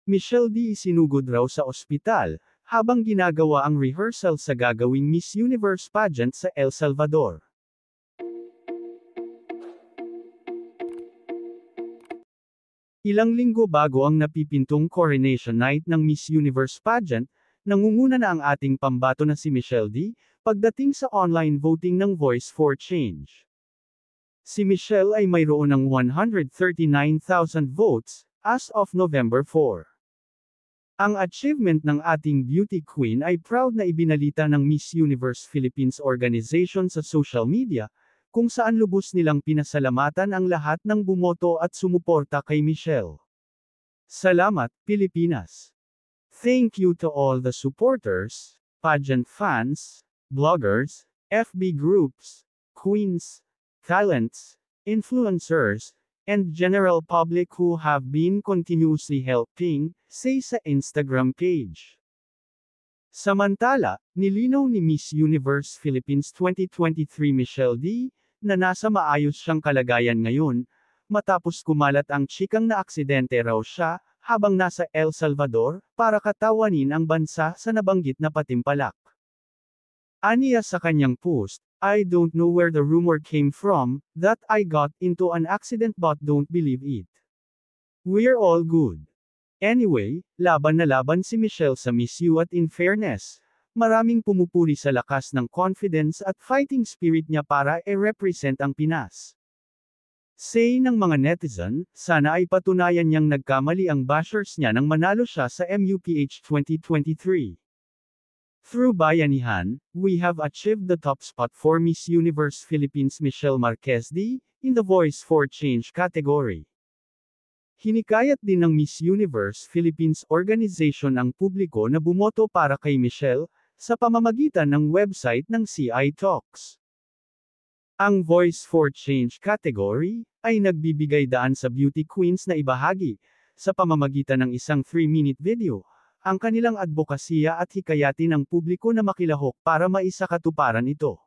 Michelle D. isinugod raw sa ospital, habang ginagawa ang rehearsal sa gagawing Miss Universe pageant sa El Salvador. Ilang linggo bago ang napipintong coronation night ng Miss Universe pageant, nangunguna na ang ating pambato na si Michelle D. pagdating sa online voting ng Voice for Change. Si Michelle ay mayroon ng 139,000 votes, as of November 4. Ang achievement ng ating beauty queen ay proud na ibinalita ng Miss Universe Philippines organization sa social media, kung saan lubos nilang pinasalamatan ang lahat ng bumoto at sumuporta kay Michelle. Salamat, Pilipinas! Thank you to all the supporters, pageant fans, bloggers, FB groups, queens, talents, influencers, and general public who have been continuously helping, say sa Instagram page. Samantala, nilinaw ni Miss Universe Philippines 2023 Michelle D. na nasa maayos siyang kalagayan ngayon, matapos kumalat ang chikang na aksidente raw siya, habang nasa El Salvador, para katawanin ang bansa sa nabanggit na patimpalak. Aniya sa kanyang post, "I don't know where the rumor came from, that I got into an accident but don't believe it. We're all good." Anyway, laban na laban si Michelle sa Miss U at in fairness, maraming pumupuri sa lakas ng confidence at fighting spirit niya para i-represent ang Pinas. Say ng mga netizen, sana ay patunayan niyang nagkamali ang bashers niya nang manalo siya sa MUPH 2023. Through bayanihan, we have achieved the top spot for Miss Universe Philippines Michelle Marquez D. in the Voice for Change category. Hinikayat din ng Miss Universe Philippines organization ang publiko na bumoto para kay Michelle, sa pamamagitan ng website ng CI Talks. Ang Voice for Change category, ay nagbibigay daan sa beauty queens na ibahagi, sa pamamagitan ng isang 3-minute video, ang kanilang advokasya at hikayatin ang publiko na makilahok para maisakatuparan ito.